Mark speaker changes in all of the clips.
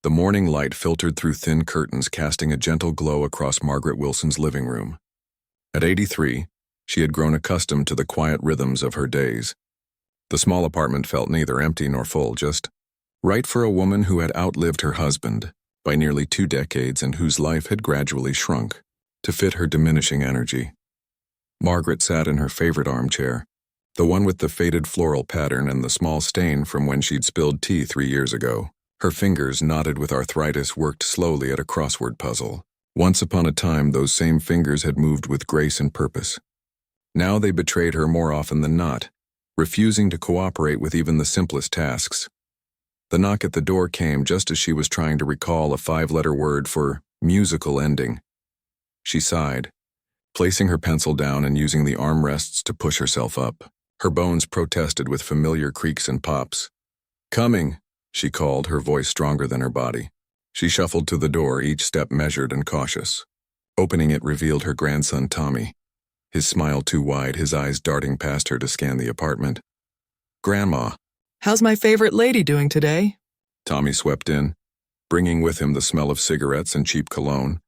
Speaker 1: The morning light filtered through thin curtains, casting a gentle glow across Margaret Wilson's living room. At 83, she had grown accustomed to the quiet rhythms of her days. The small apartment felt neither empty nor full, just right for a woman who had outlived her husband by nearly 2 decades and whose life had gradually shrunk to fit her diminishing energy. Margaret sat in her favorite armchair, the one with the faded floral pattern and the small stain from when she'd spilled tea 3 years ago. Her fingers, knotted with arthritis, worked slowly at a crossword puzzle. Once upon a time, those same fingers had moved with grace and purpose. Now they betrayed her more often than not, refusing to cooperate with even the simplest tasks. The knock at the door came just as she was trying to recall a 5-letter word for musical ending. She sighed, placing her pencil down and using the armrests to push herself up. Her bones protested with familiar creaks and pops. "Coming," she called, her voice stronger than her body. She shuffled to the door, each step measured and cautious. Opening it revealed her grandson Tommy, his smile too wide, his eyes darting past her to scan the apartment. "Grandma."
Speaker 2: "How's my favorite lady doing today?"
Speaker 1: Tommy swept in, bringing with him the smell of cigarettes and cheap cologne.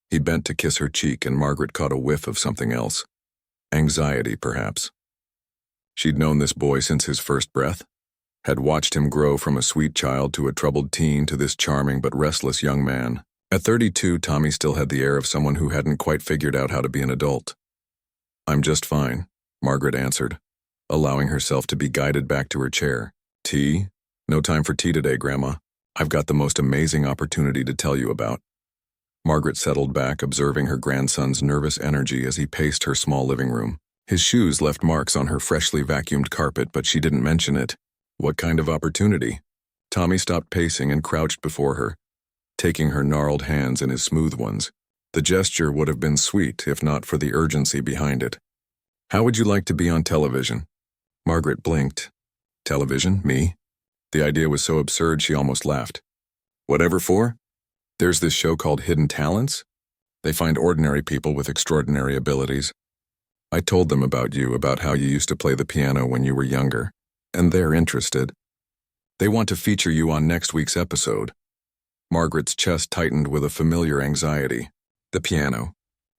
Speaker 1: He bent to kiss her cheek, and Margaret caught a whiff of something else. Anxiety, perhaps. She'd known this boy since his first breath, had watched him grow from a sweet child to a troubled teen to this charming but restless young man. At 32, Tommy still had the air of someone who hadn't quite figured out how to be an adult. "I'm just fine," Margaret answered, allowing herself to be guided back to her chair. "Tea? No time for tea today, Grandma. I've got the most amazing opportunity to tell you about." Margaret settled back, observing her grandson's nervous energy as he paced her small living room. His shoes left marks on her freshly vacuumed carpet, but she didn't mention it. What kind of opportunity? Tommy stopped pacing and crouched before her, taking her gnarled hands in his smooth ones. The gesture would have been sweet if not for the urgency behind it. "How would you like to be on television?" Margaret blinked. "Television? Me?" The idea was so absurd she almost laughed. "Whatever for? There's this show called Hidden Talents. They find ordinary people with extraordinary abilities. I told them about you, about how you used to play the piano when you were younger, and they're interested. They want to feature you on next week's episode." Margaret's chest tightened with a familiar anxiety. The piano.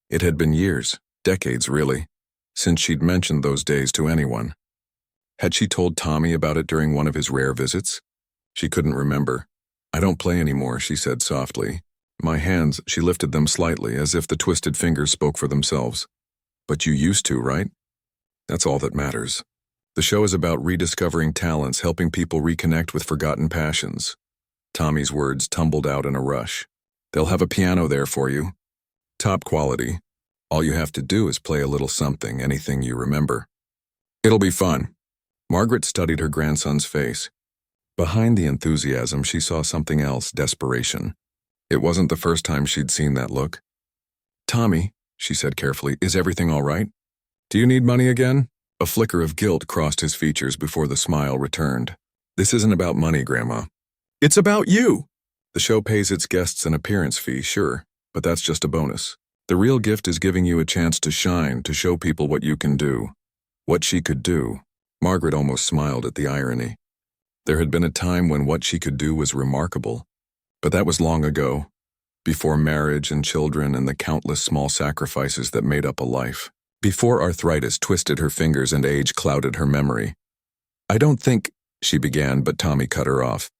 Speaker 1: It had been years, decades really, since she'd mentioned those days to anyone. Had she told Tommy about it during one of his rare visits? She couldn't remember. "I don't play anymore," she said softly. "My hands," she lifted them slightly, as if the twisted fingers spoke for themselves. "But you used to, right? That's all that matters." The show is about rediscovering talents, helping people reconnect with forgotten passions. Tommy's words tumbled out in a rush. "They'll have a piano there for you. Top quality. All you have to do is play a little something, anything you remember. It'll be fun." Margaret studied her grandson's face. Behind the enthusiasm, she saw something else, desperation. It wasn't the first time she'd seen that look. "Tommy," she said carefully, "is everything all right? Do you need money again?" A flicker of guilt crossed his features before the smile returned. "This isn't about money, Grandma. It's about you." The show pays its guests an appearance fee, sure, but that's just a bonus. The real gift is giving you a chance to shine, to show people what you can do. What she could do. Margaret almost smiled at the irony. There had been a time when what she could do was remarkable, but that was long ago, before marriage and children and the countless small sacrifices that made up a life. Before arthritis twisted her fingers and age clouded her memory. "I don't think," she began, but Tommy cut her off.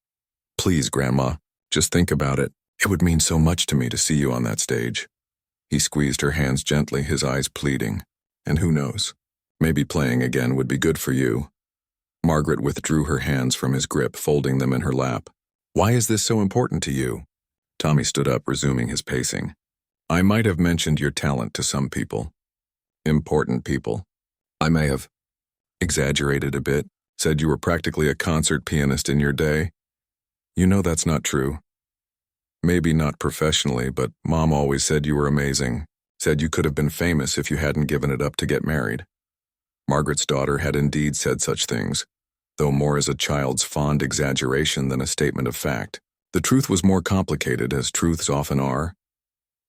Speaker 1: "Please, Grandma, just think about it. It would mean so much to me to see you on that stage." He squeezed her hands gently, his eyes pleading. "And who knows? Maybe playing again would be good for you." Margaret withdrew her hands from his grip, folding them in her lap. "Why is this so important to you?" Tommy stood up, resuming his pacing. "I might have mentioned your talent to some people. Important people. I may have exaggerated a bit, said you were practically a concert pianist in your day. You know that's not true. Maybe not professionally, but Mom always said you were amazing, said you could have been famous if you hadn't given it up to get married." Margaret's daughter had indeed said such things, though more as a child's fond exaggeration than a statement of fact. The truth was more complicated, as truths often are.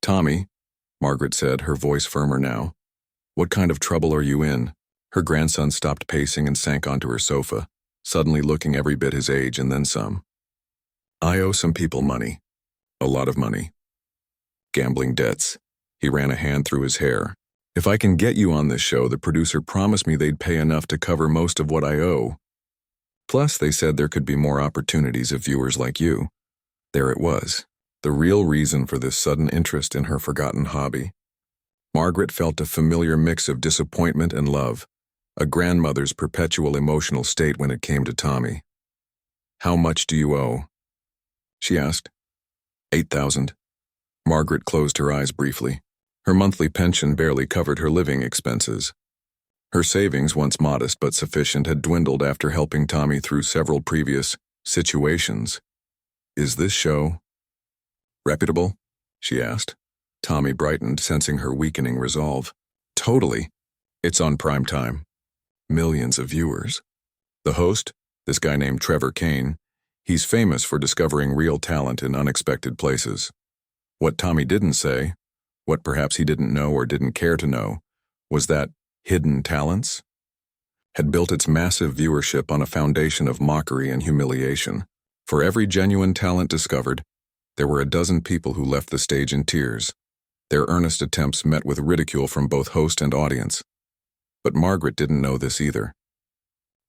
Speaker 1: "Tommy," Margaret said, her voice firmer now, "what kind of trouble are you in?" Her grandson stopped pacing and sank onto her sofa, suddenly looking every bit his age and then some. I owe some people money. A lot of money. Gambling debts. He ran a hand through his hair. If I can get you on this show, the producer promised me they'd pay enough to cover most of what I owe. Plus, they said there could be more opportunities if viewers like you. There it was, the real reason for this sudden interest in her forgotten hobby. Margaret felt a familiar mix of disappointment and love, a grandmother's perpetual emotional state when it came to Tommy. "How much do you owe?" she asked. 8,000. Margaret closed her eyes briefly. Her monthly pension barely covered her living expenses. Her savings, once modest but sufficient, had dwindled after helping Tommy through several previous situations. "Is this show reputable?" she asked. Tommy brightened, sensing her weakening resolve. "Totally. It's on prime time. Millions of viewers. The host, this guy named Trevor Kane, he's famous for discovering real talent in unexpected places." What Tommy didn't say, what perhaps he didn't know or didn't care to know, was that Hidden Talents had built its massive viewership on a foundation of mockery and humiliation. For every genuine talent discovered, there were a dozen people who left the stage in tears, their earnest attempts met with ridicule from both host and audience. But Margaret didn't know this either.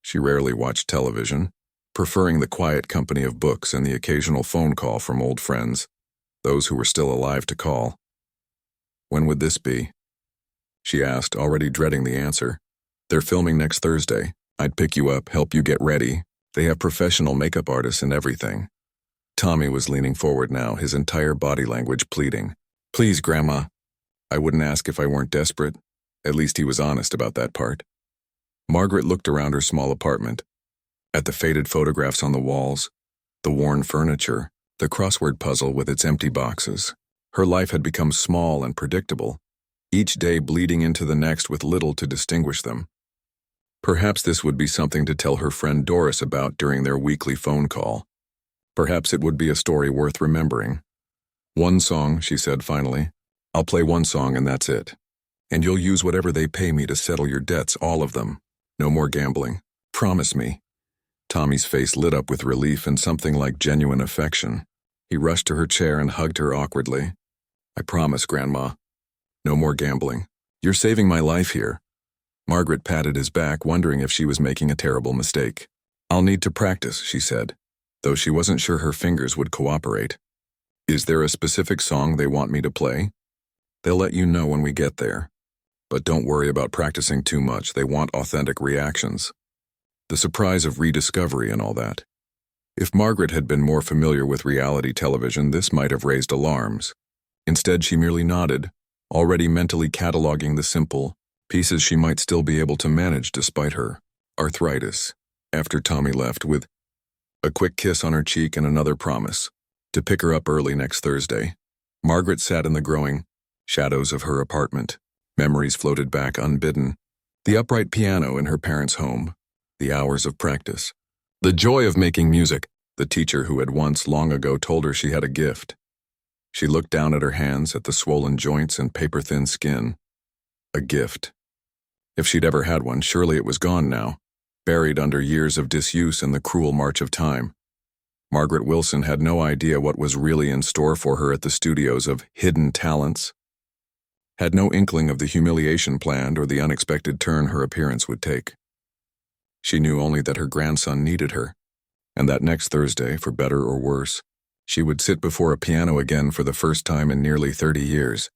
Speaker 1: She rarely watched television, preferring the quiet company of books and the occasional phone call from old friends, those who were still alive to call. "When would this be?" she asked, already dreading the answer. "They're filming next Thursday. I'd pick you up, help you get ready. They have professional makeup artists and everything." Tommy was leaning forward now, his entire body language pleading. "Please, Grandma." I wouldn't ask if I weren't desperate. At least he was honest about that part. Margaret looked around her small apartment, at the faded photographs on the walls, the worn furniture, the crossword puzzle with its empty boxes. Her life had become small and predictable, each day bleeding into the next with little to distinguish them. Perhaps this would be something to tell her friend Doris about during their weekly phone call. Perhaps it would be a story worth remembering. "One song," she said finally. "I'll play one song and that's it. And you'll use whatever they pay me to settle your debts, all of them. No more gambling. Promise me." Tommy's face lit up with relief and something like genuine affection. He rushed to her chair and hugged her awkwardly. "I promise, Grandma. No more gambling. You're saving my life here." Margaret patted his back, wondering if she was making a terrible mistake. "I'll need to practice," she said, though she wasn't sure her fingers would cooperate. "Is there a specific song they want me to play?" "They'll let you know when we get there. But don't worry about practicing too much. They want authentic reactions. The surprise of rediscovery and all that." If Margaret had been more familiar with reality television, this might have raised alarms. Instead, she merely nodded, already mentally cataloging the simple pieces she might still be able to manage despite her arthritis. After Tommy left, with a quick kiss on her cheek and another promise to pick her up early next Thursday, Margaret sat in the growing shadows of her apartment. Memories floated back unbidden. The upright piano in her parents' home, the hours of practice, the joy of making music, the teacher who had once, long ago, told her she had a gift. She looked down at her hands, at the swollen joints and paper-thin skin. A gift. If she'd ever had one, surely it was gone now, buried under years of disuse and the cruel march of time. Margaret Wilson had no idea what was really in store for her at the studios of Hidden Talents, had no inkling of the humiliation planned or the unexpected turn her appearance would take. She knew only that her grandson needed her, and that next Thursday, for better or worse, she would sit before a piano again for the first time in nearly 30 years.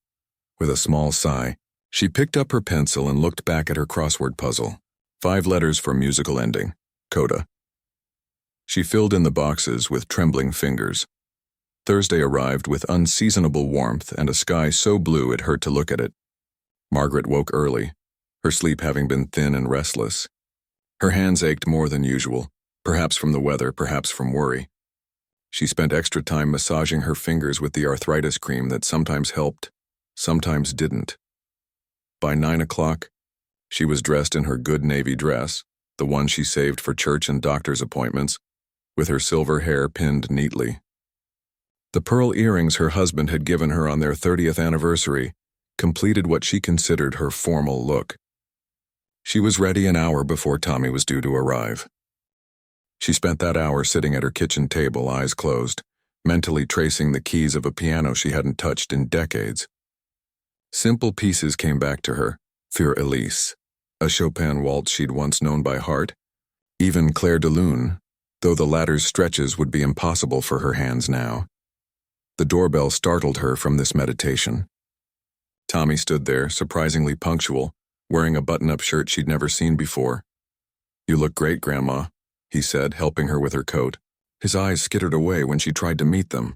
Speaker 1: With a small sigh, she picked up her pencil and looked back at her crossword puzzle. 5 letters for musical ending, coda. She filled in the boxes with trembling fingers. Thursday arrived with unseasonable warmth and a sky so blue it hurt to look at it. Margaret woke early, her sleep having been thin and restless. Her hands ached more than usual, perhaps from the weather, perhaps from worry. She spent extra time massaging her fingers with the arthritis cream that sometimes helped, sometimes didn't. By 9 o'clock, she was dressed in her good navy dress, the one she saved for church and doctor's appointments, with her silver hair pinned neatly. The pearl earrings her husband had given her on their 30th anniversary completed what she considered her formal look. She was ready an hour before Tommy was due to arrive. She spent that hour sitting at her kitchen table, eyes closed, mentally tracing the keys of a piano she hadn't touched in decades. Simple pieces came back to her, Für Elise, a Chopin waltz she'd once known by heart, even Clair de Lune, though the latter's stretches would be impossible for her hands now. The doorbell startled her from this meditation. Tommy stood there, surprisingly punctual, wearing a button-up shirt she'd never seen before. "You look great, Grandma," he said, helping her with her coat. His eyes skittered away when she tried to meet them.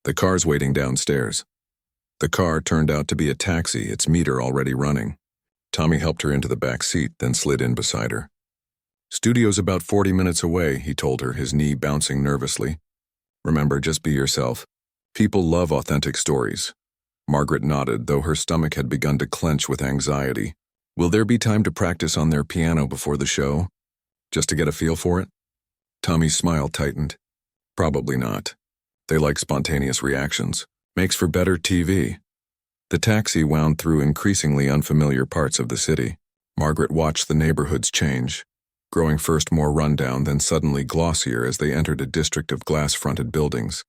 Speaker 1: "The car's waiting downstairs." The car turned out to be a taxi, its meter already running. Tommy helped her into the back seat, then slid in beside her. "Studio's about 40 minutes away," he told her, his knee bouncing nervously. "Remember, just be yourself. People love authentic stories." Margaret nodded, though her stomach had begun to clench with anxiety. "Will there be time to practice on their piano before the show? Just to get a feel for it?" Tommy's smile tightened. "Probably not. They like spontaneous reactions. Makes for better TV." The taxi wound through increasingly unfamiliar parts of the city. Margaret watched the neighborhoods change, growing first more rundown, then suddenly glossier as they entered a district of glass-fronted buildings.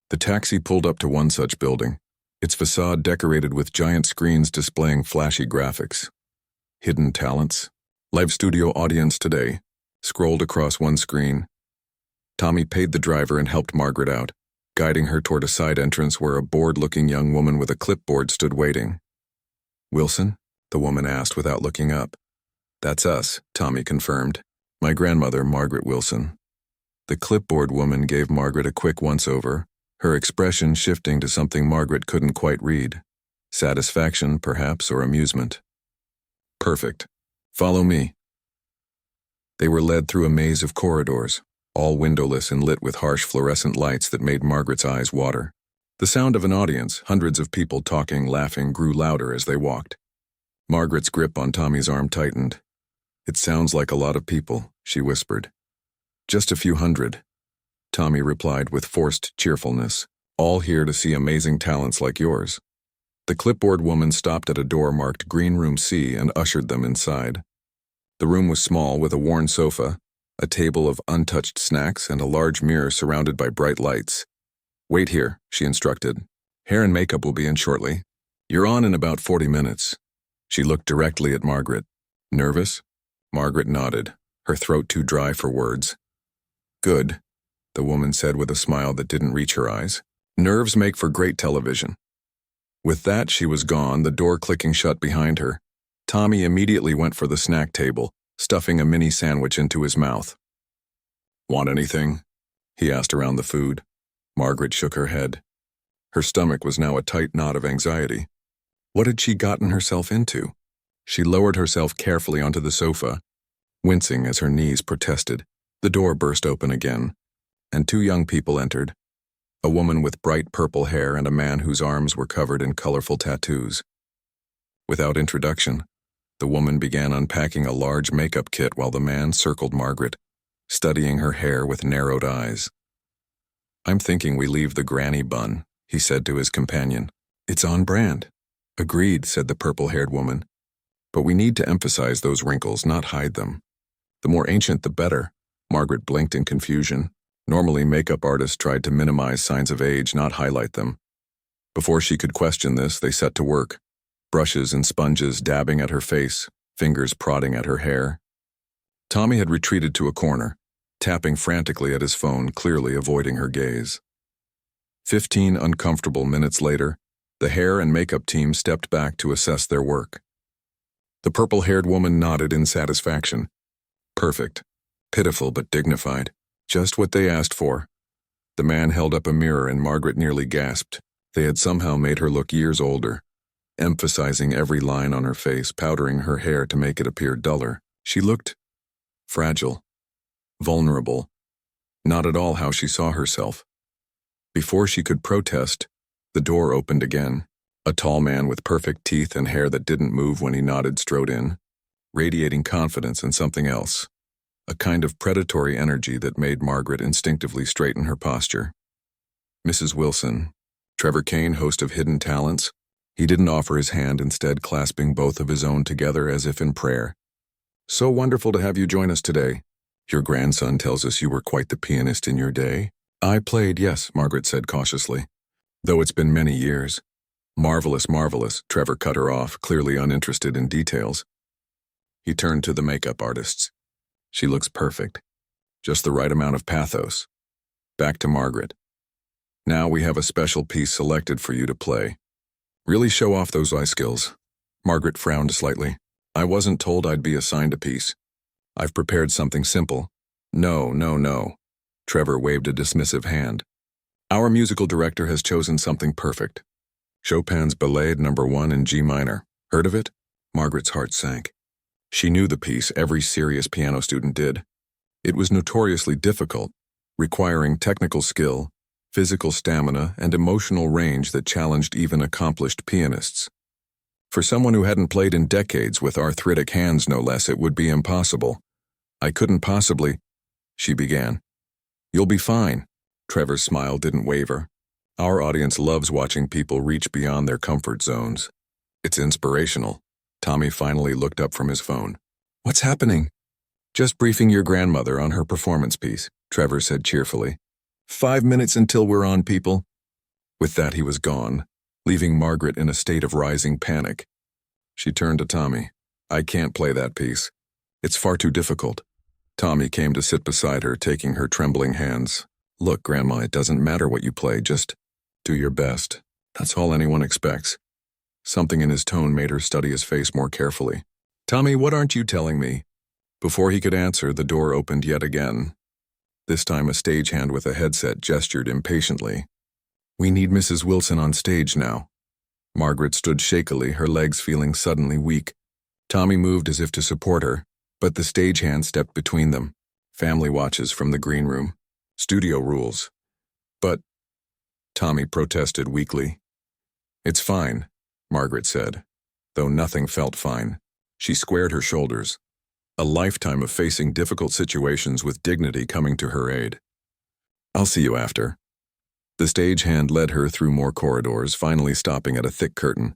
Speaker 1: The taxi pulled up to one such building, its facade decorated with giant screens displaying flashy graphics. "Hidden talents. Live studio audience today," scrolled across one screen. Tommy paid the driver and helped Margaret out, guiding her toward a side entrance where a bored-looking young woman with a clipboard stood waiting. "Wilson?" the woman asked without looking up. "That's us," Tommy confirmed. "My grandmother, Margaret Wilson." The clipboard woman gave Margaret a quick once-over, her expression shifting to something Margaret couldn't quite read. Satisfaction, perhaps, or amusement. "Perfect. Follow me." They were led through a maze of corridors, all windowless and lit with harsh fluorescent lights that made Margaret's eyes water. The sound of an audience, hundreds of people talking, laughing, grew louder as they walked. Margaret's grip on Tommy's arm tightened. "It sounds like a lot of people," she whispered. "Just a few hundred," Tommy replied with forced cheerfulness, "all here to see amazing talents like yours." The clipboard woman stopped at a door marked Green Room C and ushered them inside. The room was small, with a worn sofa, a table of untouched snacks, and a large mirror surrounded by bright lights. "Wait here," she instructed. "Hair and makeup will be in shortly. You're on in about 40 minutes. She looked directly at Margaret. "Nervous?" Margaret nodded, her throat too dry for words. "Good," the woman said with a smile that didn't reach her eyes. "Nerves make for great television." With that, she was gone, the door clicking shut behind her. Tommy immediately went for the snack table, stuffing a mini sandwich into his mouth. "Want anything?" he asked around the food. Margaret shook her head. Her stomach was now a tight knot of anxiety. What had she gotten herself into? She lowered herself carefully onto the sofa, wincing as her knees protested. The door burst open again, and two young people entered. A woman with bright purple hair and a man whose arms were covered in colorful tattoos. Without introduction, the woman began unpacking a large makeup kit while the man circled Margaret, studying her hair with narrowed eyes. "I'm thinking we leave the granny bun," he said to his companion. "It's on brand." "Agreed," said the purple-haired woman. "But we need to emphasize those wrinkles, not hide them. The more ancient, the better." Margaret blinked in confusion. Normally, makeup artists tried to minimize signs of age, not highlight them. Before she could question this, they set to work, brushes and sponges dabbing at her face, fingers prodding at her hair. Tommy had retreated to a corner, tapping frantically at his phone, clearly avoiding her gaze. 15 uncomfortable minutes later, the hair and makeup team stepped back to assess their work. The purple-haired woman nodded in satisfaction. Perfect. Pitiful but dignified. Just what they asked for. The man held up a mirror and Margaret nearly gasped. They had somehow made her look years older, emphasizing every line on her face, powdering her hair to make it appear duller. She looked fragile, vulnerable, not at all how she saw herself. Before she could protest, the door opened again. A tall man with perfect teeth and hair that didn't move when he nodded strode in, radiating confidence and something else. A kind of predatory energy that made Margaret instinctively straighten her posture. "Mrs. Wilson, Trevor Kane, host of Hidden Talents." He didn't offer his hand, instead clasping both of his own together as if in prayer. "So wonderful to have you join us today. Your grandson tells us you were quite the pianist in your day. I played, yes, Margaret said cautiously. Though it's been many years. Marvelous, marvelous, Trevor cut her off, clearly uninterested in details. He turned to the makeup artists. She looks perfect. Just the right amount of pathos. Back to Margaret. Now we have a special piece selected for you to play. Really show off those eye skills. Margaret frowned slightly. I wasn't told I'd be assigned a piece. I've prepared something simple. No. Trevor waved a dismissive hand. Our musical director has chosen something perfect. Chopin's Ballade No. 1 in G minor. Heard of it? Margaret's heart sank. She knew the piece, every serious piano student did. It was notoriously difficult, requiring technical skill, physical stamina, and emotional range that challenged even accomplished pianists. For someone who hadn't played in decades with arthritic hands no less, it would be impossible. I couldn't possibly, she began. You'll be fine. Trevor's smile didn't waver. Our audience loves watching people reach beyond their comfort zones. It's inspirational. Tommy finally looked up from his phone. What's happening? Just briefing your grandmother on her performance piece, Trevor said cheerfully. 5 minutes until we're on, people. With that, he was gone, leaving Margaret in a state of rising panic. She turned to Tommy. I can't play that piece. It's far too difficult. Tommy came to sit beside her, taking her trembling hands. Look, Grandma, it doesn't matter what you play, just do your best. That's all anyone expects. Something in his tone made her study his face more carefully. Tommy, what aren't you telling me? Before he could answer, the door opened yet again. This time a stagehand with a headset gestured impatiently. We need Mrs. Wilson on stage now. Margaret stood shakily, her legs feeling suddenly weak. Tommy moved as if to support her, but the stagehand stepped between them. Family watches from the green room. Studio rules. But, Tommy protested weakly. It's fine, Margaret said, though nothing felt fine. She squared her shoulders. A lifetime of facing difficult situations with dignity coming to her aid. I'll see you after. The stagehand led her through more corridors, finally stopping at a thick curtain.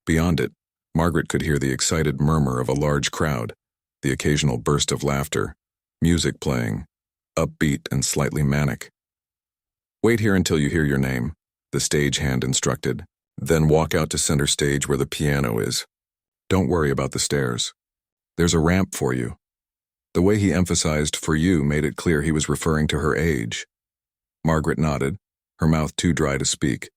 Speaker 1: Beyond it, Margaret could hear the excited murmur of a large crowd, the occasional burst of laughter, music playing, upbeat and slightly manic. Wait here until you hear your name, the stagehand instructed, then walk out to center stage where the piano is. Don't worry about the stairs. There's a ramp for you. The way he emphasized "for you" made it clear he was referring to her age. Margaret nodded, her mouth too dry to speak.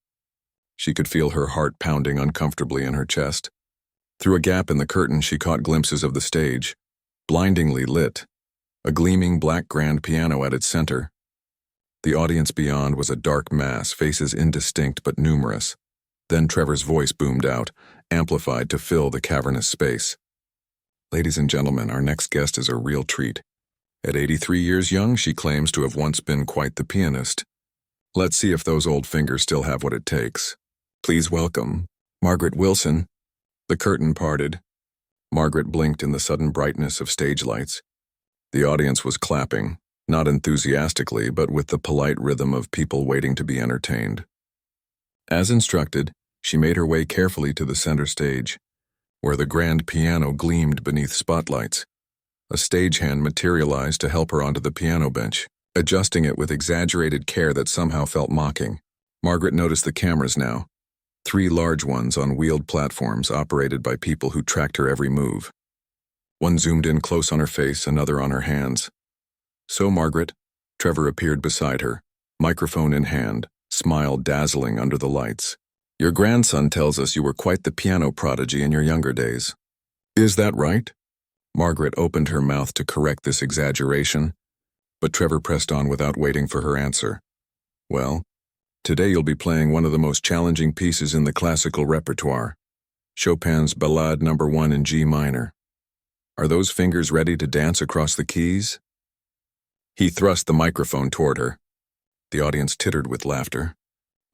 Speaker 1: She could feel her heart pounding uncomfortably in her chest. Through a gap in the curtain, she caught glimpses of the stage, blindingly lit, a gleaming black grand piano at its center. The audience beyond was a dark mass, faces indistinct but numerous. Then Trevor's voice boomed out, amplified to fill the cavernous space. Ladies and gentlemen, our next guest is a real treat. At 83 years young, she claims to have once been quite the pianist. Let's see if those old fingers still have what it takes. Please welcome Margaret Wilson. The curtain parted. Margaret blinked in the sudden brightness of stage lights. The audience was clapping, not enthusiastically, but with the polite rhythm of people waiting to be entertained. As instructed, she made her way carefully to the center stage, where the grand piano gleamed beneath spotlights. A stagehand materialized to help her onto the piano bench, adjusting it with exaggerated care that somehow felt mocking. Margaret noticed the cameras now, 3 large ones on wheeled platforms operated by people who tracked her every move. One zoomed in close on her face, another on her hands. So Margaret, Trevor appeared beside her, microphone in hand, smile dazzling under the lights. Your grandson tells us you were quite the piano prodigy in your younger days. Is that right? Margaret opened her mouth to correct this exaggeration, but Trevor pressed on without waiting for her answer. Well, today you'll be playing one of the most challenging pieces in the classical repertoire, Chopin's Ballade No. 1 in G minor. Are those fingers ready to dance across the keys? He thrust the microphone toward her. The audience tittered with laughter.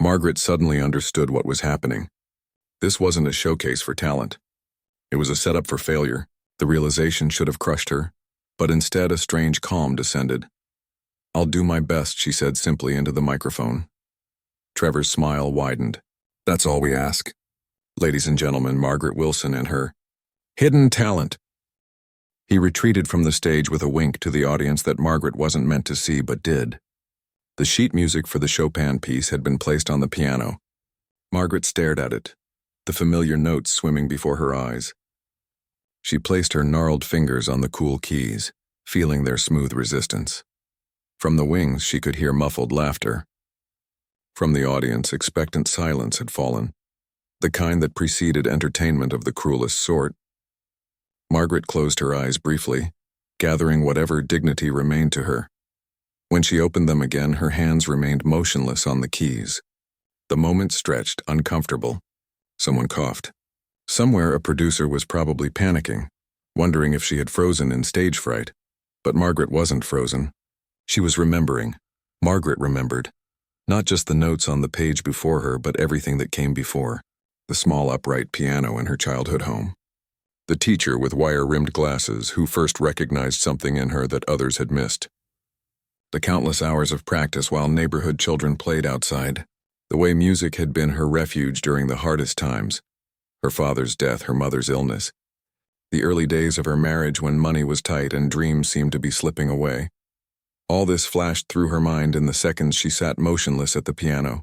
Speaker 1: Margaret suddenly understood what was happening. This wasn't a showcase for talent. It was a setup for failure. The realization should have crushed her, but instead a strange calm descended. I'll do my best, she said simply into the microphone. Trevor's smile widened. That's all we ask. Ladies and gentlemen, Margaret Wilson and her hidden talent. He retreated from the stage with a wink to the audience that Margaret wasn't meant to see but did. The sheet music for the Chopin piece had been placed on the piano. Margaret stared at it, the familiar notes swimming before her eyes. She placed her gnarled fingers on the cool keys, feeling their smooth resistance. From the wings, she could hear muffled laughter. From the audience, expectant silence had fallen, the kind that preceded entertainment of the cruelest sort. Margaret closed her eyes briefly, gathering whatever dignity remained to her. When she opened them again, her hands remained motionless on the keys. The moment stretched, uncomfortable. Someone coughed. Somewhere a producer was probably panicking, wondering if she had frozen in stage fright. But Margaret wasn't frozen. She was remembering. Margaret remembered. Not just the notes on the page before her, but everything that came before. The small upright piano in her childhood home. The teacher with wire-rimmed glasses who first recognized something in her that others had missed. The countless hours of practice while neighborhood children played outside. The way music had been her refuge during the hardest times. Her father's death, her mother's illness. The early days of her marriage when money was tight and dreams seemed to be slipping away. All this flashed through her mind in the seconds she sat motionless at the piano.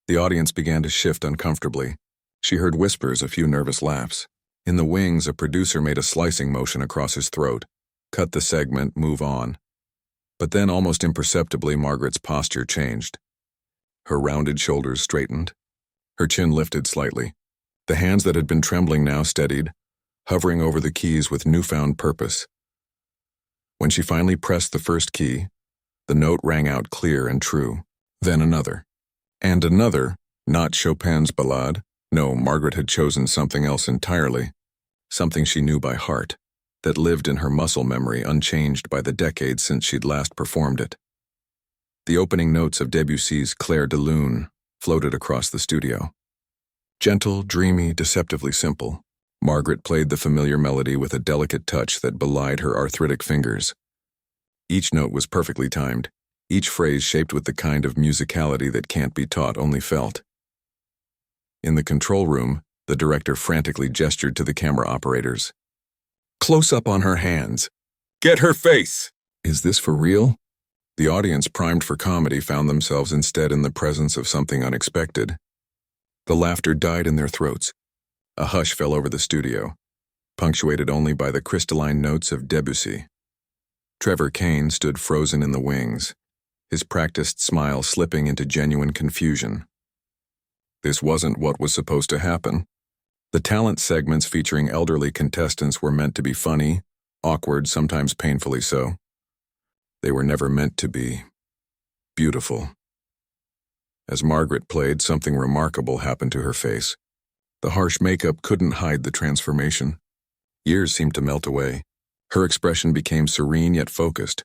Speaker 1: The audience began to shift uncomfortably. She heard whispers, a few nervous laughs. In the wings, a producer made a slicing motion across his throat. Cut the segment, move on. But then, almost imperceptibly, Margaret's posture changed. Her rounded shoulders straightened. Her chin lifted slightly. The hands that had been trembling now steadied, hovering over the keys with newfound purpose. When she finally pressed the first key, the note rang out clear and true. Then another. And another, not Chopin's ballade. No, Margaret had chosen something else entirely. Something she knew by heart, that lived in her muscle memory unchanged by the decades since she'd last performed it. The opening notes of Debussy's Clair de Lune floated across the studio. Gentle, dreamy, deceptively simple, Margaret played the familiar melody with a delicate touch that belied her arthritic fingers. Each note was perfectly timed, each phrase shaped with the kind of musicality that can't be taught, only felt. In the control room, the director frantically gestured to the camera operators. Close up on her hands. Get her face! Is this for real? The audience, primed for comedy, found themselves instead in the presence of something unexpected. The laughter died in their throats. A hush fell over the studio, punctuated only by the crystalline notes of Debussy. Trevor Kane stood frozen in the wings, his practiced smile slipping into genuine confusion. This wasn't what was supposed to happen. The talent segments featuring elderly contestants were meant to be funny, awkward, sometimes painfully so. They were never meant to be beautiful. As Margaret played, something remarkable happened to her face. The harsh makeup couldn't hide the transformation. Years seemed to melt away. Her expression became serene yet focused,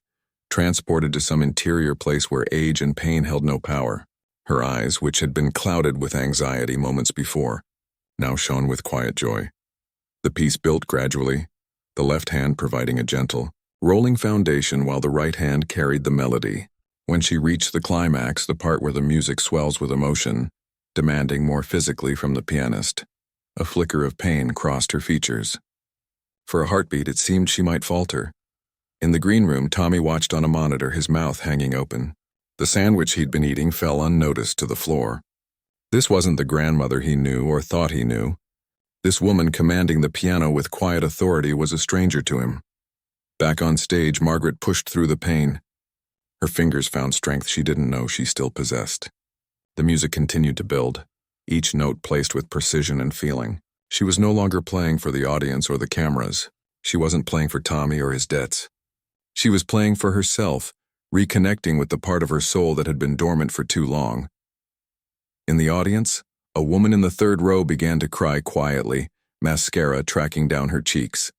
Speaker 1: transported to some interior place where age and pain held no power. Her eyes, which had been clouded with anxiety moments before, now shone with quiet joy. The piece built gradually, the left hand providing a gentle, rolling foundation while the right hand carried the melody. When she reached the climax, the part where the music swells with emotion, demanding more physically from the pianist, a flicker of pain crossed her features. For a heartbeat, it seemed she might falter. In the green room, Tommy watched on a monitor, his mouth hanging open. The sandwich he'd been eating fell unnoticed to the floor. This wasn't the grandmother he knew or thought he knew. This woman commanding the piano with quiet authority was a stranger to him. Back on stage, Margaret pushed through the pain. Her fingers found strength she didn't know she still possessed. The music continued to build, each note placed with precision and feeling. She was no longer playing for the audience or the cameras. She wasn't playing for Tommy or his debts. She was playing for herself, reconnecting with the part of her soul that had been dormant for too long. In the audience, a woman in the third row began to cry quietly, mascara tracking down her cheeks.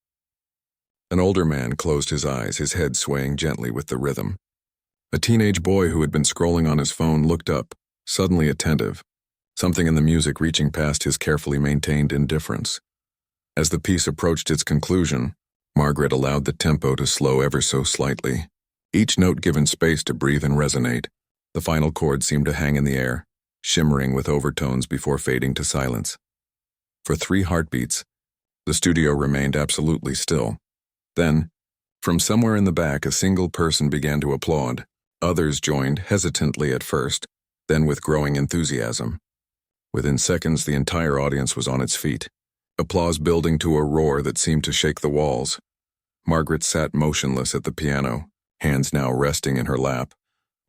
Speaker 1: An older man closed his eyes, his head swaying gently with the rhythm. A teenage boy who had been scrolling on his phone looked up, suddenly attentive, something in the music reaching past his carefully maintained indifference. As the piece approached its conclusion, Margaret allowed the tempo to slow ever so slightly, each note given space to breathe and resonate. The final chord seemed to hang in the air, shimmering with overtones before fading to silence. For 3 heartbeats, the studio remained absolutely still. Then, from somewhere in the back, a single person began to applaud. Others joined, hesitantly at first, then with growing enthusiasm. Within seconds, the entire audience was on its feet, applause building to a roar that seemed to shake the walls. Margaret sat motionless at the piano, hands now resting in her lap,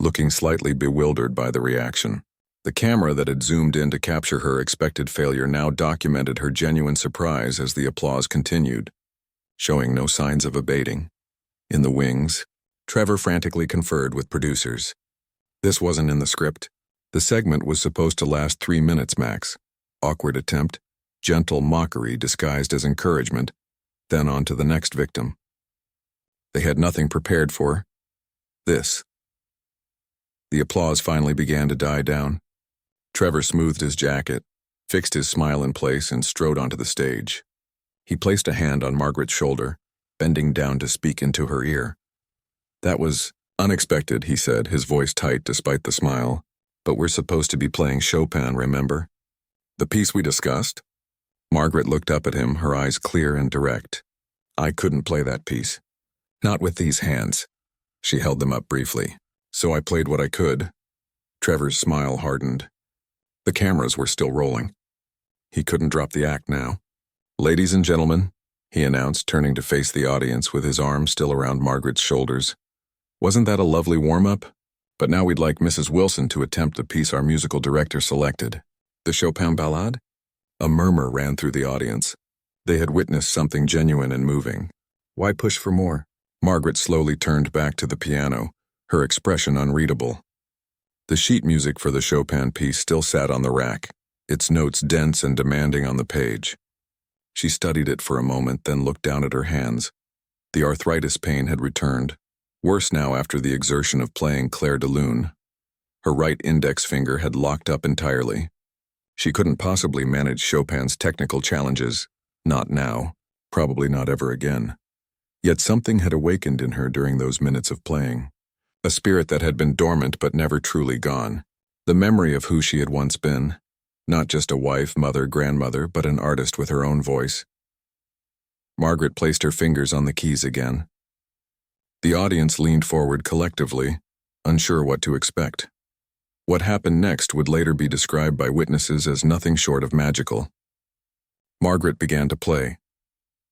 Speaker 1: looking slightly bewildered by the reaction. The camera that had zoomed in to capture her expected failure now documented her genuine surprise as the applause continued, showing no signs of abating. In the wings, Trevor frantically conferred with producers. This wasn't in the script. The segment was supposed to last 3 minutes max. Awkward attempt, gentle mockery disguised as encouragement, then on to the next victim. They had nothing prepared for this. The applause finally began to die down. Trevor smoothed his jacket, fixed his smile in place, and strode onto the stage. He placed a hand on Margaret's shoulder, bending down to speak into her ear. "That was unexpected," he said, his voice tight despite the smile. "But we're supposed to be playing Chopin, remember? The piece we discussed?" Margaret looked up at him, her eyes clear and direct. "I couldn't play that piece. Not with these hands." She held them up briefly. "So I played what I could." Trevor's smile hardened. The cameras were still rolling. He couldn't drop the act now. "Ladies and gentlemen," he announced, turning to face the audience with his arm still around Margaret's shoulders. "Wasn't that a lovely warm-up? But now we'd like Mrs. Wilson to attempt the piece our musical director selected. The Chopin Ballade?" A murmur ran through the audience. They had witnessed something genuine and moving. Why push for more? Margaret slowly turned back to the piano, her expression unreadable. The sheet music for the Chopin piece still sat on the rack, its notes dense and demanding on the page. She studied it for a moment, then looked down at her hands. The arthritis pain had returned, worse now after the exertion of playing Clair de Lune. Her right index finger had locked up entirely. She couldn't possibly manage Chopin's technical challenges, not now, probably not ever again. Yet something had awakened in her during those minutes of playing. A spirit that had been dormant but never truly gone. The memory of who she had once been. Not just a wife, mother, grandmother, but an artist with her own voice. Margaret placed her fingers on the keys again. The audience leaned forward collectively, unsure what to expect. What happened next would later be described by witnesses as nothing short of magical. Margaret began to play.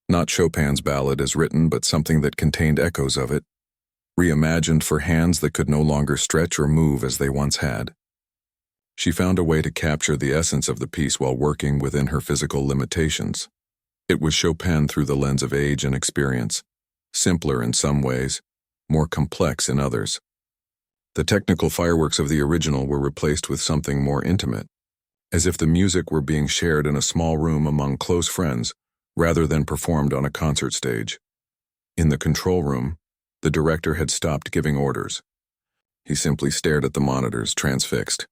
Speaker 1: Not Chopin's ballad as written, but something that contained echoes of it, reimagined for hands that could no longer stretch or move as they once had. She found a way to capture the essence of the piece while working within her physical limitations. It was Chopin through the lens of age and experience, simpler in some ways, more complex in others. The technical fireworks of the original were replaced with something more intimate, as if the music were being shared in a small room among close friends rather than performed on a concert stage. In the control room, the director had stopped giving orders. He simply stared at the monitors, transfixed.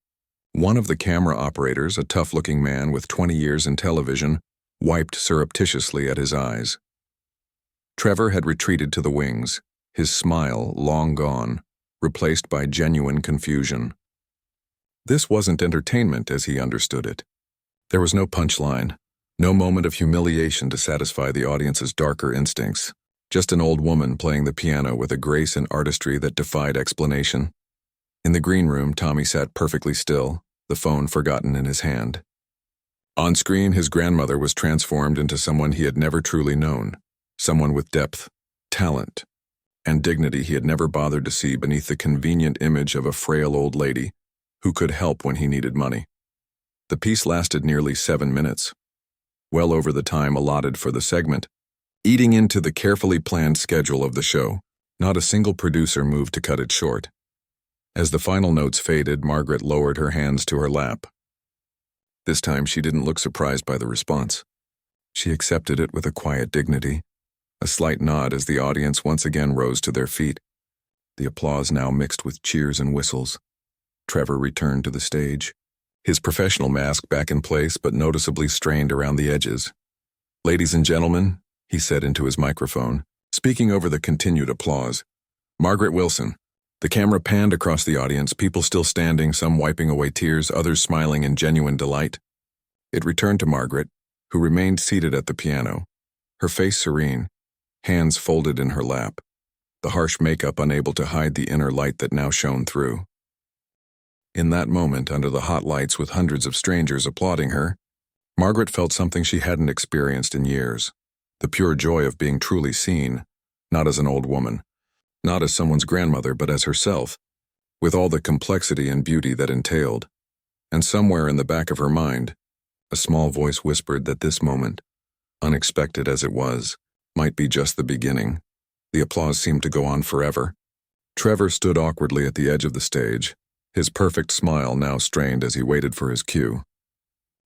Speaker 1: One of the camera operators, a tough-looking man with 20 years in television, wiped surreptitiously at his eyes. Trevor had retreated to the wings, his smile long gone, replaced by genuine confusion. This wasn't entertainment as he understood it. There was no punchline, no moment of humiliation to satisfy the audience's darker instincts. Just an old woman playing the piano with a grace and artistry that defied explanation. In the green room, Tommy sat perfectly still, the phone forgotten in his hand. On screen, his grandmother was transformed into someone he had never truly known, someone with depth, talent, and dignity he had never bothered to see beneath the convenient image of a frail old lady who could help when he needed money. The piece lasted nearly 7 minutes, well over the time allotted for the segment. Eating into the carefully planned schedule of the show, not a single producer moved to cut it short. As the final notes faded, Margaret lowered her hands to her lap. This time she didn't look surprised by the response. She accepted it with a quiet dignity, a slight nod as the audience once again rose to their feet. The applause now mixed with cheers and whistles. Trevor returned to the stage, his professional mask back in place but noticeably strained around the edges. "Ladies and gentlemen," he said into his microphone, speaking over the continued applause, "Margaret Wilson." The camera panned across the audience, people still standing, some wiping away tears, others smiling in genuine delight. It returned to Margaret, who remained seated at the piano, her face serene, hands folded in her lap, the harsh makeup unable to hide the inner light that now shone through. In that moment, under the hot lights with hundreds of strangers applauding her, Margaret felt something she hadn't experienced in years. The pure joy of being truly seen, not as an old woman, not as someone's grandmother, but as herself, with all the complexity and beauty that entailed. And somewhere in the back of her mind, a small voice whispered that this moment, unexpected as it was, might be just the beginning. The applause seemed to go on forever. Trevor stood awkwardly at the edge of the stage, his perfect smile now strained as he waited for his cue.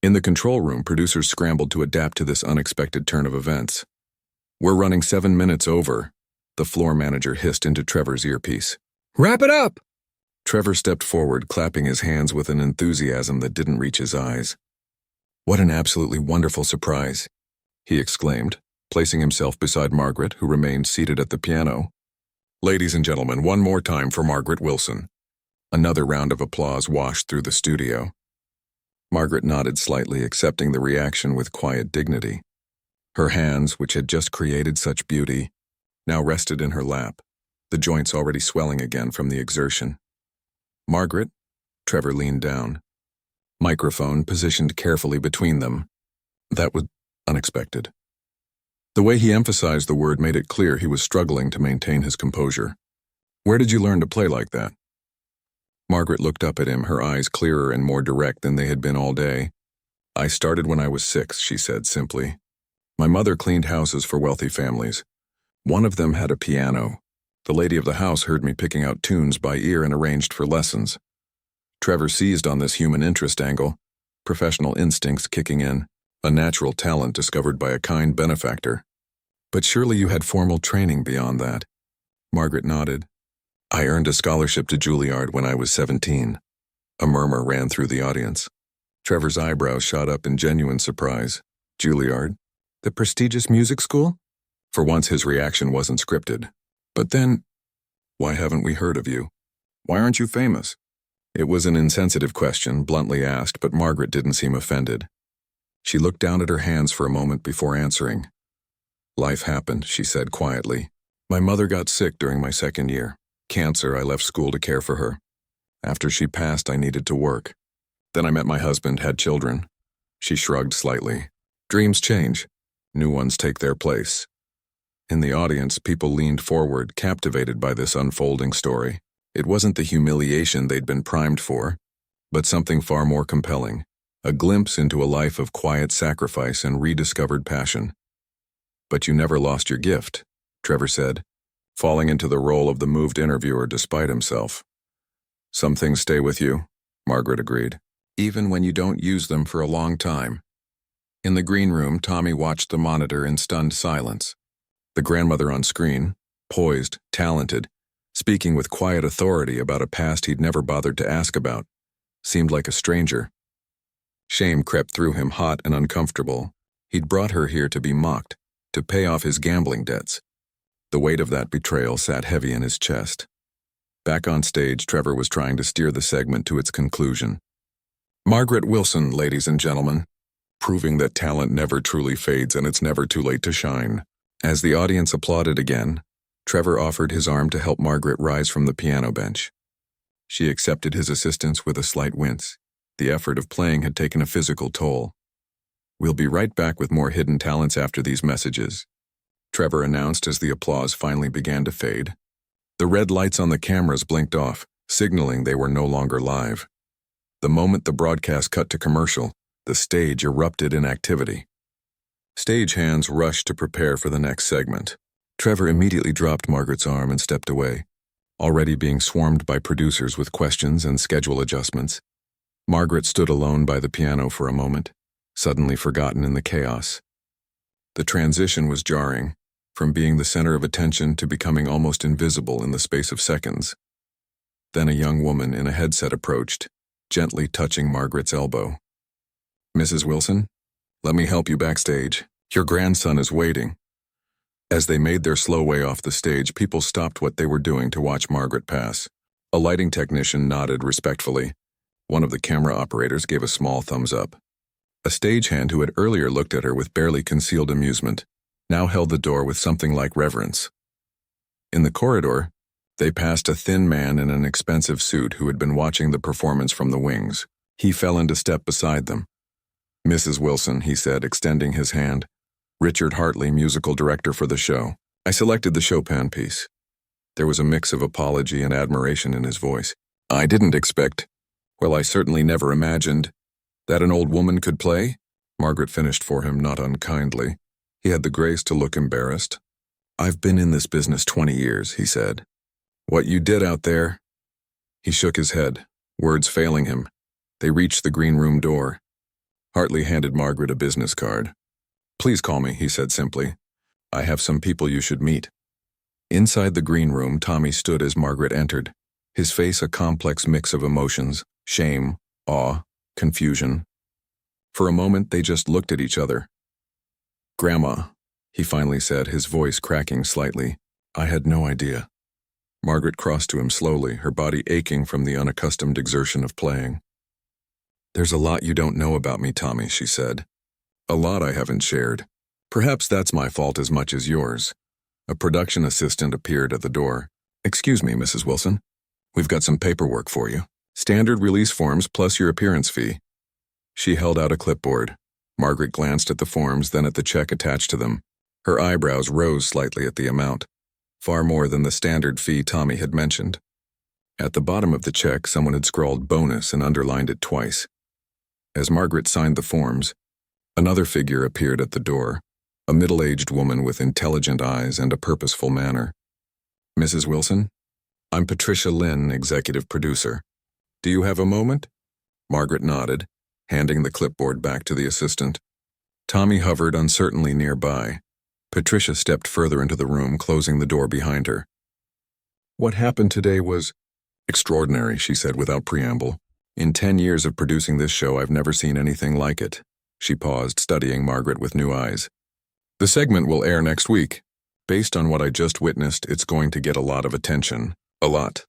Speaker 1: In the control room, producers scrambled to adapt to this unexpected turn of events. "We're running 7 minutes over," the floor manager hissed into Trevor's earpiece.
Speaker 2: Wrap it up!
Speaker 1: Trevor stepped forward, clapping his hands with an enthusiasm that didn't reach his eyes. "What an absolutely wonderful surprise," he exclaimed, placing himself beside Margaret, who remained seated at the piano. "Ladies and gentlemen, one more time for Margaret Wilson." Another round of applause washed through the studio. Margaret nodded slightly, accepting the reaction with quiet dignity. Her hands, which had just created such beauty, now rested in her lap, the joints already swelling again from the exertion. "Margaret?" Trevor leaned down. Microphone positioned carefully between them. That was unexpected. The way he emphasized the word made it clear he was struggling to maintain his composure. "Where did you learn to play like that?" Margaret looked up at him, her eyes clearer and more direct than they had been all day. "I started when I was 6, she said simply. "My mother cleaned houses for wealthy families. One of them had a piano. The lady of the house heard me picking out tunes by ear and arranged for lessons." Trevor seized on this human interest angle, professional instincts kicking in, a natural talent discovered by a kind benefactor. "But surely you had formal training beyond that." Margaret nodded. "I earned a scholarship to Juilliard when I was 17. A murmur ran through the audience. Trevor's eyebrows shot up in genuine surprise. "Juilliard? The prestigious music school?" For once his reaction wasn't scripted. "But then, why haven't we heard of you? Why aren't you famous?" It was an insensitive question, bluntly asked, but Margaret didn't seem offended. She looked down at her hands for a moment before answering. "Life happened," she said quietly. "My mother got sick during my 2nd year. Cancer. I left school to care for her. After she passed, I needed to work. Then I met my husband, had children." She shrugged slightly. "Dreams change. New ones take their place." In the audience, people leaned forward, captivated by this unfolding story. It wasn't the humiliation they'd been primed for, but something far more compelling, a glimpse into a life of quiet sacrifice and rediscovered passion. "But you never lost your gift," Trevor said, falling into the role of the moved interviewer despite himself. "Some things stay with you," Margaret agreed, "even when you don't use them for a long time." In the green room, Tommy watched the monitor in stunned silence. The grandmother on screen, poised, talented, speaking with quiet authority about a past he'd never bothered to ask about, seemed like a stranger. Shame crept through him, hot and uncomfortable. He'd brought her here to be mocked, to pay off his gambling debts. The weight of that betrayal sat heavy in his chest. Back on stage, Trevor was trying to steer the segment to its conclusion. "Margaret Wilson, ladies and gentlemen, proving that talent never truly fades and it's never too late to shine." As the audience applauded again, Trevor offered his arm to help Margaret rise from the piano bench. She accepted his assistance with a slight wince. The effort of playing had taken a physical toll. "We'll be right back with more hidden talents after these messages," Trevor announced as the applause finally began to fade. The red lights on the cameras blinked off, signaling they were no longer live. The moment the broadcast cut to commercial, the stage erupted in activity. Stagehands rushed to prepare for the next segment. Trevor immediately dropped Margaret's arm and stepped away, already being swarmed by producers with questions and schedule adjustments. Margaret stood alone by the piano for a moment, suddenly forgotten in the chaos. The transition was jarring, from being the center of attention to becoming almost invisible in the space of seconds. Then a young woman in a headset approached, gently touching Margaret's elbow. "Mrs. Wilson, let me help you backstage. Your grandson is waiting." As they made their slow way off the stage, people stopped what they were doing to watch Margaret pass. A lighting technician nodded respectfully. One of the camera operators gave a small thumbs up. A stagehand who had earlier looked at her with barely concealed amusement now held the door with something like reverence. In the corridor, they passed a thin man in an expensive suit who had been watching the performance from the wings. He fell into step beside them. "Mrs. Wilson," he said, extending his hand. "Richard Hartley, musical director for the show. I selected the Chopin piece." There was a mix of apology and admiration in his voice. "I didn't expect, well, I certainly never imagined, that an old woman could play?" Margaret finished for him, not unkindly. He had the grace to look embarrassed. "I've been in this business 20 years, he said. "What you did out there—" He shook his head, words failing him. They reached the green room door. Hartley handed Margaret a business card. "Please call me," he said simply. "I have some people you should meet." Inside the green room, Tommy stood as Margaret entered, his face a complex mix of emotions: shame, awe, confusion. For a moment, they just looked at each other. "Grandma," he finally said, his voice cracking slightly. "I had no idea." Margaret crossed to him slowly, her body aching from the unaccustomed exertion of playing. "There's a lot you don't know about me, Tommy," she said. "A lot I haven't shared. Perhaps that's my fault as much as yours." A production assistant appeared at the door. "Excuse me, Mrs. Wilson. We've got some paperwork for you. Standard release forms plus your appearance fee." She held out a clipboard. Margaret glanced at the forms, then at the check attached to them. Her eyebrows rose slightly at the amount, far more than the standard fee Tommy had mentioned. At the bottom of the check, someone had scrawled bonus and underlined it twice. As Margaret signed the forms, another figure appeared at the door, a middle-aged woman with intelligent eyes and a purposeful manner. "Mrs. Wilson? I'm Patricia Lynn, executive producer. Do you have a moment?" Margaret nodded, handing the clipboard back to the assistant. Tommy hovered uncertainly nearby. Patricia stepped further into the room, closing the door behind her. "What happened today was extraordinary," she said without preamble. "In 10 years of producing this show, I've never seen anything like it." She paused, studying Margaret with new eyes. "The segment will air next week. Based on what I just witnessed, it's going to get a lot of attention. A lot."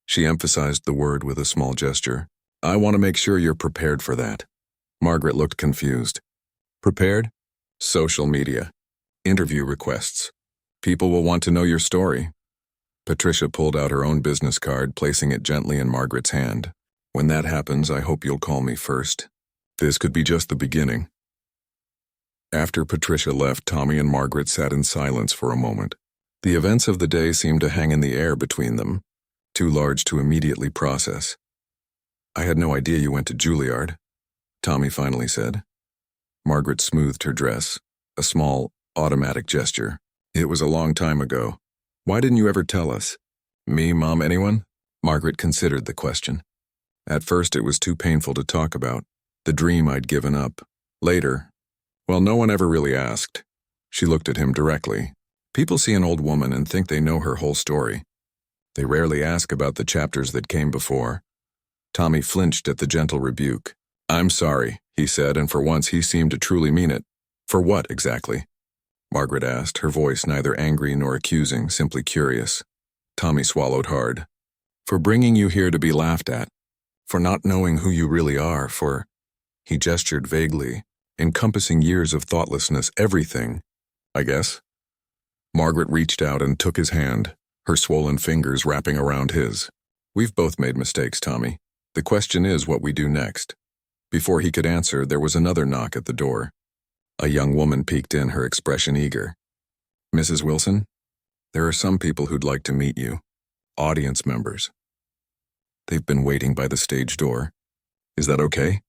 Speaker 1: She emphasized the word with a small gesture. "I want to make sure you're prepared for that." Margaret looked confused. "Prepared?" "Social media. Interview requests. People will want to know your story." Patricia pulled out her own business card, placing it gently in Margaret's hand. "When that happens, I hope you'll call me first. This could be just the beginning." After Patricia left, Tommy and Margaret sat in silence for a moment. The events of the day seemed to hang in the air between them, too large to immediately process. "I had no idea you went to Juilliard," Tommy finally said. Margaret smoothed her dress, a small, automatic gesture. "It was a long time ago. Why didn't you ever tell us?" "Me, Mom, anyone?" Margaret considered the question. "At first it was too painful to talk about. The dream I'd given up. Later, well, no one ever really asked." She looked at him directly. "People see an old woman and think they know her whole story. They rarely ask about the chapters that came before." Tommy flinched at the gentle rebuke. "I'm sorry," he said, and for once he seemed to truly mean it. "For what, exactly?" Margaret asked, her voice neither angry nor accusing, simply curious. Tommy swallowed hard. "For bringing you here to be laughed at. For not knowing who you really are, for—" He gestured vaguely, encompassing years of thoughtlessness, everything, I guess. Margaret reached out and took his hand, her swollen fingers wrapping around his. "We've both made mistakes, Tommy. The question is what we do next." Before he could answer, there was another knock at the door. A young woman peeked in, her expression eager. "Mrs. Wilson, there are some people who'd like to meet you. Audience members. They've been waiting by the stage door. Is that okay?"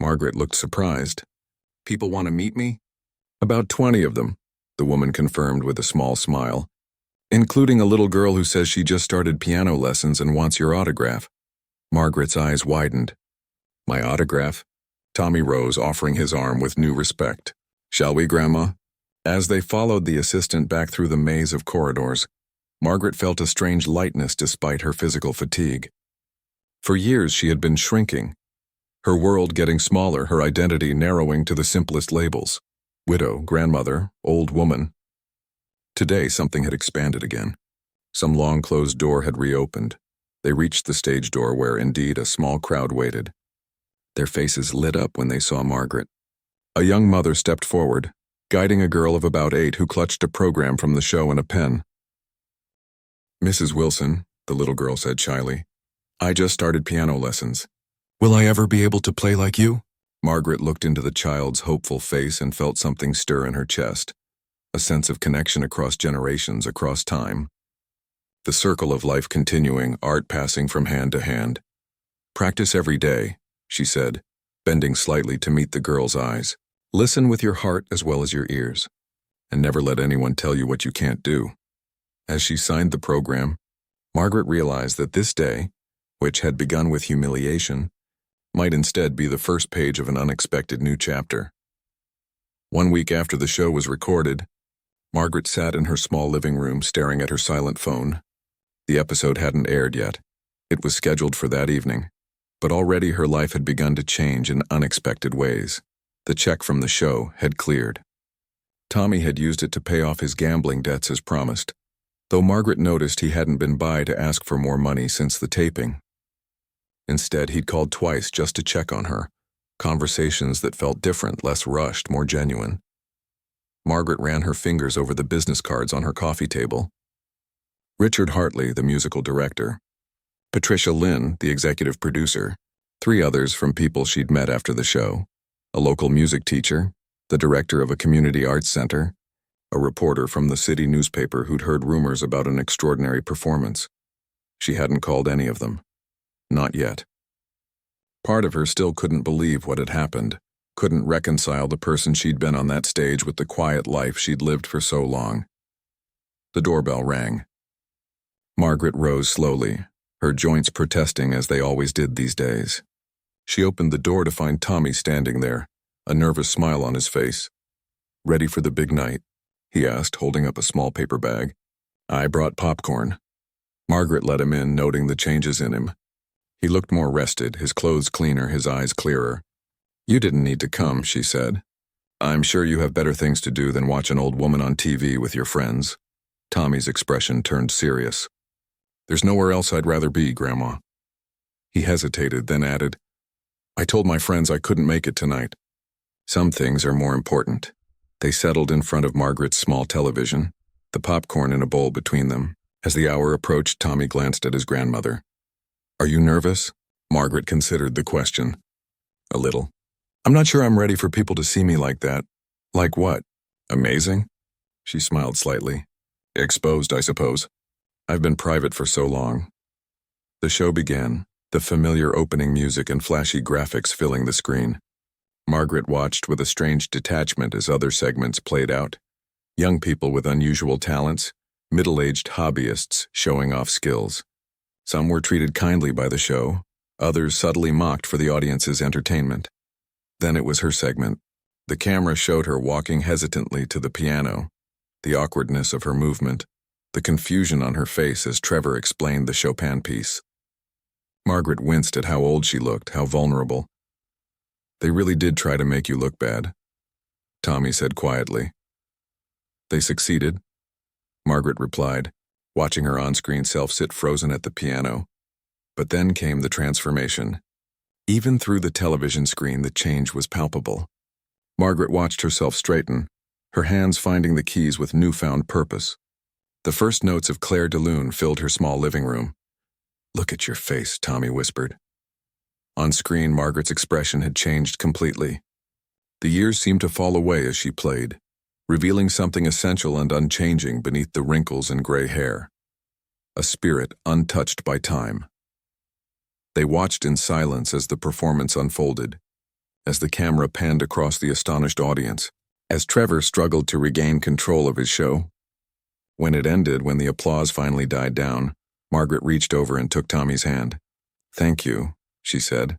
Speaker 1: Margaret looked surprised. "People want to meet me?" "About 20 of them," the woman confirmed with a small smile, "including a little girl who says she just started piano lessons and wants your autograph." Margaret's eyes widened. "My autograph?" Tommy rose, offering his arm with new respect. "Shall we, Grandma?" As they followed the assistant back through the maze of corridors, Margaret felt a strange lightness despite her physical fatigue. For years she had been shrinking, her world getting smaller, her identity narrowing to the simplest labels: widow, grandmother, old woman. Today something had expanded again. Some long-closed door had reopened. They reached the stage door where, indeed, a small crowd waited. Their faces lit up when they saw Margaret. A young mother stepped forward, guiding a girl of about 8 who clutched a program from the show and a pen. "Mrs. Wilson," the little girl said shyly, "I just started piano lessons. Will I ever be able to play like you?" Margaret looked into the child's hopeful face and felt something stir in her chest, a sense of connection across generations, across time. The circle of life continuing, art passing from hand to hand. "Practice every day," she said, bending slightly to meet the girl's eyes. "Listen with your heart as well as your ears, and never let anyone tell you what you can't do." As she signed the program, Margaret realized that this day, which had begun with humiliation, might instead be the first page of an unexpected new chapter. 1 week after the show was recorded, Margaret sat in her small living room staring at her silent phone. The episode hadn't aired yet. It was scheduled for that evening, but already her life had begun to change in unexpected ways. The check from the show had cleared. Tommy had used it to pay off his gambling debts as promised, though Margaret noticed he hadn't been by to ask for more money since the taping. Instead, he'd called twice just to check on her, conversations that felt different, less rushed, more genuine. Margaret ran her fingers over the business cards on her coffee table. Richard Hartley, the musical director. Patricia Lynn, the executive producer. 3 others from people she'd met after the show. A local music teacher, the director of a community arts center, a reporter from the city newspaper who'd heard rumors about an extraordinary performance. She hadn't called any of them. Not yet. Part of her still couldn't believe what had happened, couldn't reconcile the person she'd been on that stage with the quiet life she'd lived for so long. The doorbell rang. Margaret rose slowly, her joints protesting as they always did these days. She opened the door to find Tommy standing there, a nervous smile on his face. "Ready for the big night?" he asked, holding up a small paper bag. "I brought popcorn." Margaret let him in, noting the changes in him. He looked more rested, his clothes cleaner, his eyes clearer. "You didn't need to come," she said. "I'm sure you have better things to do than watch an old woman on TV with your friends." Tommy's expression turned serious. "There's nowhere else I'd rather be, Grandma." He hesitated, then added, "I told my friends I couldn't make it tonight. Some things are more important." They settled in front of Margaret's small television, the popcorn in a bowl between them. As the hour approached, Tommy glanced at his grandmother. "Are you nervous?" Margaret considered the question. "A little. I'm not sure I'm ready for people to see me like that." "Like what? Amazing?" She smiled slightly. "Exposed, I suppose. I've been private for so long." The show began, the familiar opening music and flashy graphics filling the screen. Margaret watched with a strange detachment as other segments played out. Young people with unusual talents, middle-aged hobbyists showing off skills. Some were treated kindly by the show, others subtly mocked for the audience's entertainment. Then it was her segment. The camera showed her walking hesitantly to the piano, the awkwardness of her movement, the confusion on her face as Trevor explained the Chopin piece. Margaret winced at how old she looked, how vulnerable. "They really did try to make you look bad," Tommy said quietly. "They succeeded," Margaret replied, watching her on-screen self sit frozen at the piano. But then came the transformation. Even through the television screen, the change was palpable. Margaret watched herself straighten, her hands finding the keys with newfound purpose. The first notes of Claire de Lune filled her small living room. "Look at your face," Tommy whispered. On screen, Margaret's expression had changed completely. The years seemed to fall away as she played, revealing something essential and unchanging beneath the wrinkles and gray hair. A spirit untouched by time. They watched in silence as the performance unfolded, as the camera panned across the astonished audience, as Trevor struggled to regain control of his show. When it ended, when the applause finally died down, Margaret reached over and took Tommy's hand. "Thank you," she said.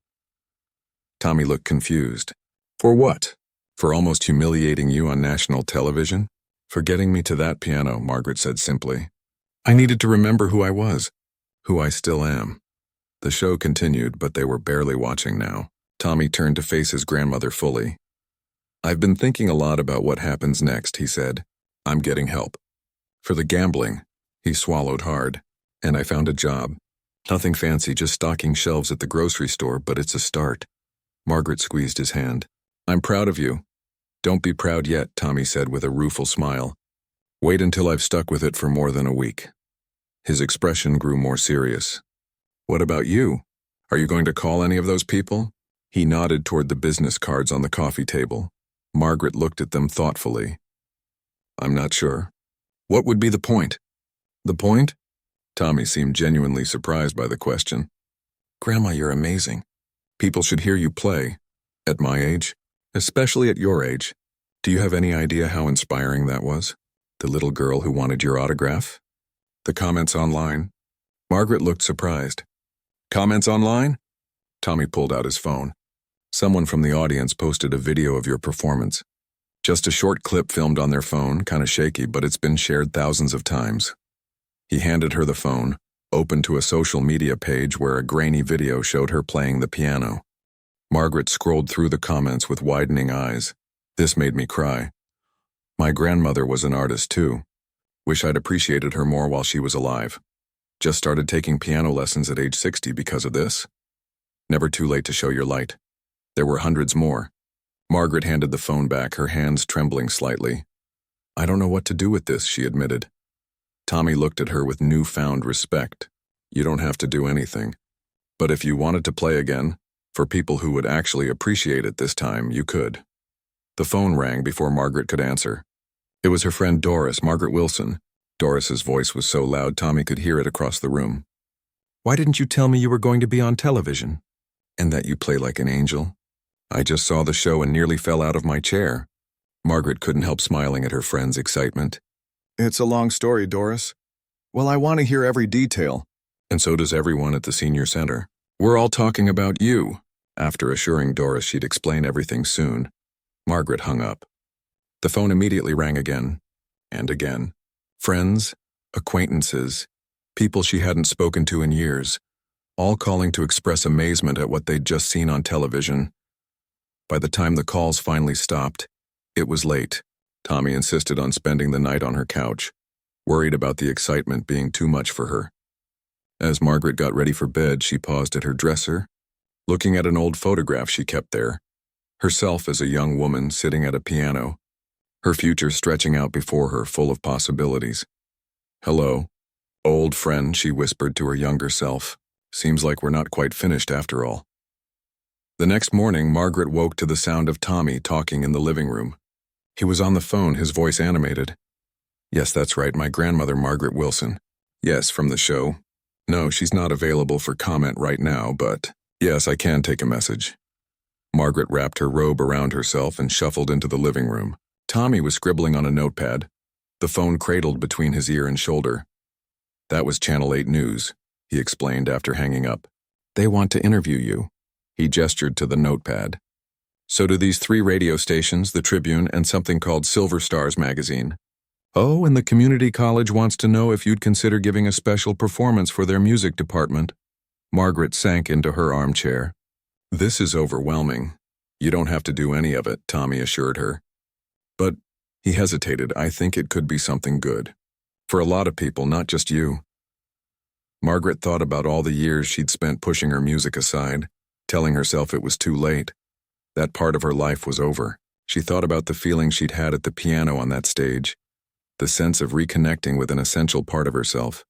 Speaker 1: Tommy looked confused. "For what? For almost humiliating you on national television? For getting me to that piano," Margaret said simply. "I needed to remember who I was, who I still am." The show continued, but they were barely watching now. Tommy turned to face his grandmother fully. "I've been thinking a lot about what happens next," he said. "I'm getting help. For the gambling," he swallowed hard, "and I found a job. Nothing fancy, just stocking shelves at the grocery store, but it's a start." Margaret squeezed his hand. "I'm proud of you. Don't be proud yet, Tommy said with a rueful smile. Wait until I've stuck with it for more than a week. His expression grew more serious. What about you? Are you going to call any of those people? He nodded toward the business cards on the coffee table. Margaret looked at them thoughtfully. I'm not sure. What would be the point? The point? Tommy seemed genuinely surprised by the question. Grandma, you're amazing. People should hear you play. At my age, especially at your age. Do you have any idea how inspiring that was? The little girl who wanted your autograph? The comments online? Margaret looked surprised. Comments online? Tommy pulled out his phone. Someone from the audience posted a video of your performance. Just a short clip filmed on their phone, kind of shaky, but it's been shared thousands of times. He handed her the phone, opened to a social media page where a grainy video showed her playing the piano. Margaret scrolled through the comments with widening eyes. This made me cry. My grandmother was an artist too. Wish I'd appreciated her more while she was alive. Just started taking piano lessons at age 60 because of this. Never too late to show your light. There were hundreds more. Margaret handed the phone back, her hands trembling slightly. I don't know what to do with this, she admitted. Tommy looked at her with newfound respect. You don't have to do anything. But if you wanted to play again, for people who would actually appreciate it this time, you could. The phone rang before Margaret could answer. It was her friend Doris, Margaret Wilson. Doris's voice was so loud Tommy could hear it across the room. Why didn't you tell me you were going to be on television? And that you play like an angel? I just saw the show and nearly fell out of my chair. Margaret couldn't help smiling at her friend's excitement. It's a long story, Doris. Well, I want to hear every detail. And so does everyone at the senior center. We're all talking about you. After assuring Doris she'd explain everything soon, Margaret hung up. The phone immediately rang again, and again. Friends, acquaintances, people she hadn't spoken to in years, all calling to express amazement at what they'd just seen on television. By the time the calls finally stopped, it was late. Tommy insisted on spending the night on her couch, worried about the excitement being too much for her. As Margaret got ready for bed, she paused at her dresser, looking at an old photograph she kept there, herself as a young woman sitting at a piano, her future stretching out before her, full of possibilities. Hello, old friend, she whispered to her younger self. Seems like we're not quite finished after all. The next morning, Margaret woke to the sound of Tommy talking in the living room. He was on the phone, his voice animated. Yes, that's right, my grandmother, Margaret Wilson. Yes, from the show. No, she's not available for comment right now, but yes, I can take a message. Margaret wrapped her robe around herself and shuffled into the living room. Tommy was scribbling on a notepad, the phone cradled between his ear and shoulder. That was Channel 8 News, he explained after hanging up. They want to interview you. He gestured to the notepad. So do these 3 radio stations, the Tribune, and something called Silver Stars magazine. Oh, and the community college wants to know if you'd consider giving a special performance for their music department. Margaret sank into her armchair. This is overwhelming. You don't have to do any of it, Tommy assured her. But, he hesitated, I think it could be something good. For a lot of people, not just you. Margaret thought about all the years she'd spent pushing her music aside, telling herself it was too late. That part of her life was over. She thought about the feeling she'd had at the piano on that stage, the sense of reconnecting with an essential part of herself.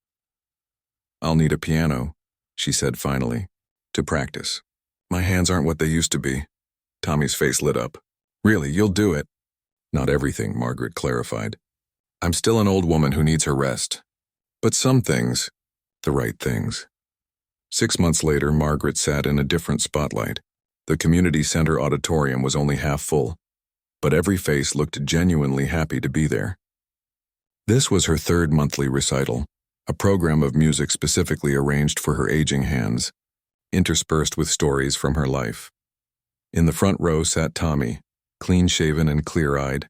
Speaker 1: I'll need a piano, she said finally, to practice. My hands aren't what they used to be. Tommy's face lit up. Really, you'll do it. Not everything, Margaret clarified. I'm still an old woman who needs her rest. But some things, the right things. 6 months later, Margaret sat in a different spotlight. The community center auditorium was only half full, but every face looked genuinely happy to be there. This was her 3rd monthly recital, a program of music specifically arranged for her aging hands, interspersed with stories from her life. In the front row sat Tommy, clean-shaven and clear-eyed,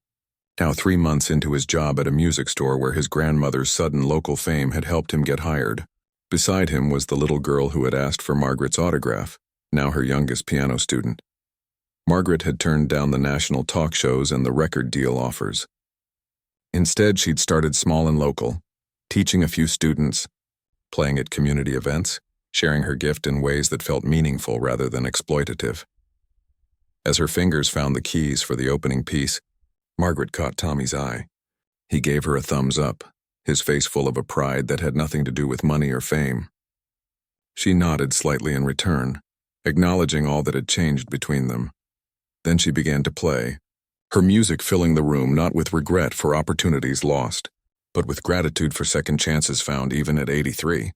Speaker 1: now 3 months into his job at a music store where his grandmother's sudden local fame had helped him get hired. Beside him was the little girl who had asked for Margaret's autograph, now her youngest piano student. Margaret had turned down the national talk shows and the record deal offers. Instead, she'd started small and local, teaching a few students, playing at community events, sharing her gift in ways that felt meaningful rather than exploitative. As her fingers found the keys for the opening piece, Margaret caught Tommy's eye. He gave her a thumbs up, his face full of a pride that had nothing to do with money or fame. She nodded slightly in return, acknowledging all that had changed between them. Then she began to play, her music filling the room not with regret for opportunities lost, but with gratitude for second chances found even at 83.